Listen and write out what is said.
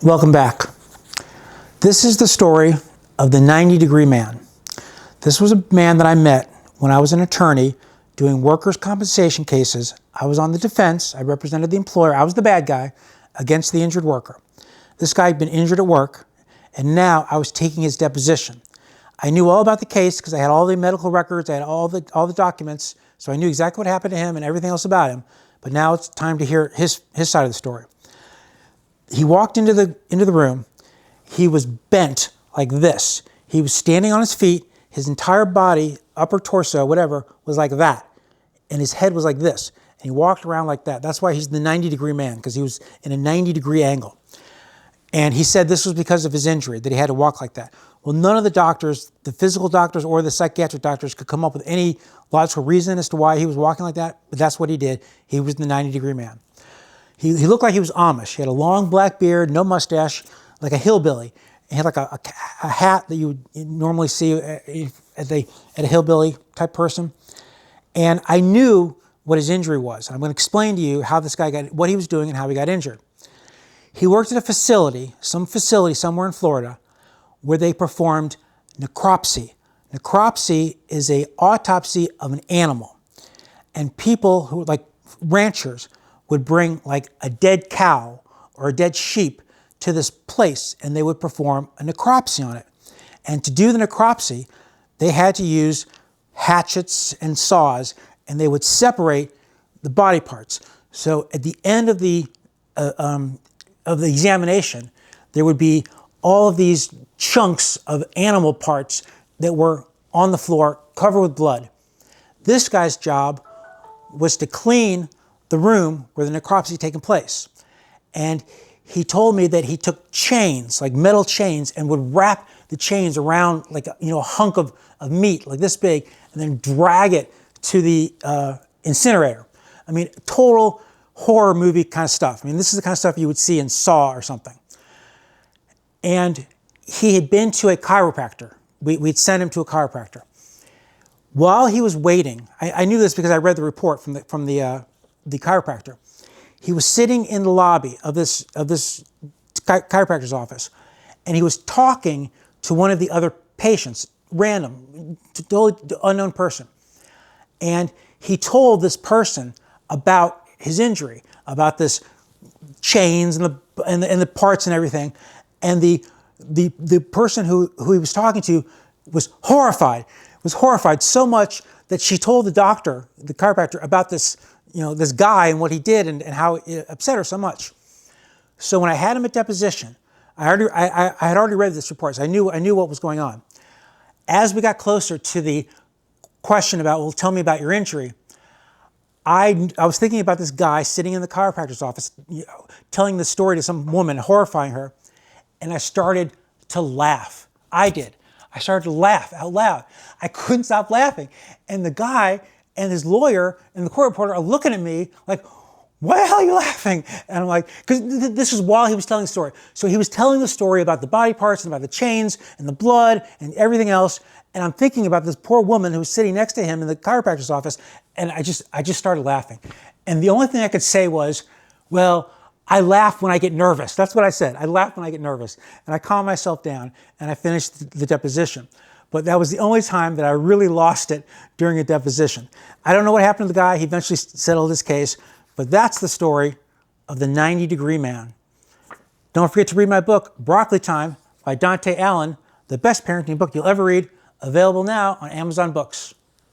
Welcome back. This is the story of the 90-degree man. This was a man that I met when I was an attorney doing workers' compensation cases. I was on the defense. I represented the employer. I was the bad guy against the injured worker. This guy had been injured at work, and now I was taking his deposition. I knew all about the case because I had all the medical records, I had all the documents, so I knew exactly what happened to him and everything else about him. But now it's time to hear his side of the story. He walked into the room. He was bent like this. He was standing on his feet. His entire body, upper torso, whatever, was like that. And his head was like this. And he walked around like that. That's why he's the 90-degree man, because he was in a 90-degree angle. And he said this was because of his injury, that he had to walk like that. Well, none of the doctors, the physical doctors or the psychiatric doctors, could come up with any logical reason as to why he was walking like that, but that's what he did. He was the 90-degree man. He looked like he was Amish. He had a long black beard, no mustache, like a hillbilly. He had like a hat that you would normally see at a hillbilly type person. And I knew what his injury was. I'm going to explain to you how this guy got, what he was doing and how he got injured. He worked at a facility, some facility somewhere in Florida, where they performed necropsy. Necropsy is an autopsy of an animal. And people who, like ranchers, would bring like a dead cow or a dead sheep to this place, and they would perform a necropsy on it. And to do the necropsy, they had to use hatchets and saws, and they would separate the body parts. So at the end of the examination, there would be all of these chunks of animal parts that were on the floor, covered with blood. This guy's job was to clean the room where the necropsy had taken place. And he told me that he took chains, like metal chains, and would wrap the chains around like a hunk of meat, like this big, and then drag it to the incinerator. I mean, total horror movie kind of stuff. I mean, this is the kind of stuff you would see in Saw or something. And he had been to a chiropractor. We'd sent him to a chiropractor. While he was waiting, I knew this because I read the report from the chiropractor. He was sitting in the lobby of this chiropractor's office, and he was talking to one of the other patients, random, totally unknown person. And he told this person about his injury, about this chains and the parts and everything. And the person who he was talking to was horrified so much that she told the doctor, the chiropractor, about this, this guy and what he did and how it upset her so much. So when I had him at deposition, I had already read this report, so I knew what was going on. As we got closer to the question about, well, tell me about your injury, I was thinking about this guy sitting in the chiropractor's office, telling the story to some woman, horrifying her, and I started to laugh. I did. I started to laugh out loud. I couldn't stop laughing. And the guy and his lawyer and the court reporter are looking at me like, why the hell are you laughing? And I'm like, because this is while he was telling the story. So he was telling the story about the body parts and about the chains and the blood and everything else. And I'm thinking about this poor woman who was sitting next to him in the chiropractor's office. And I just started laughing. And the only thing I could say was, well, I laugh when I get nervous. That's what I said. I laugh when I get nervous. And I calmed myself down and I finished the deposition. But that was the only time that I really lost it during a deposition. I don't know what happened to the guy. He eventually settled his case. But that's the story of the 90-degree man. Don't forget to read my book, Broccoli Time by Dante, the best parenting book you'll ever read, available now on Amazon Books.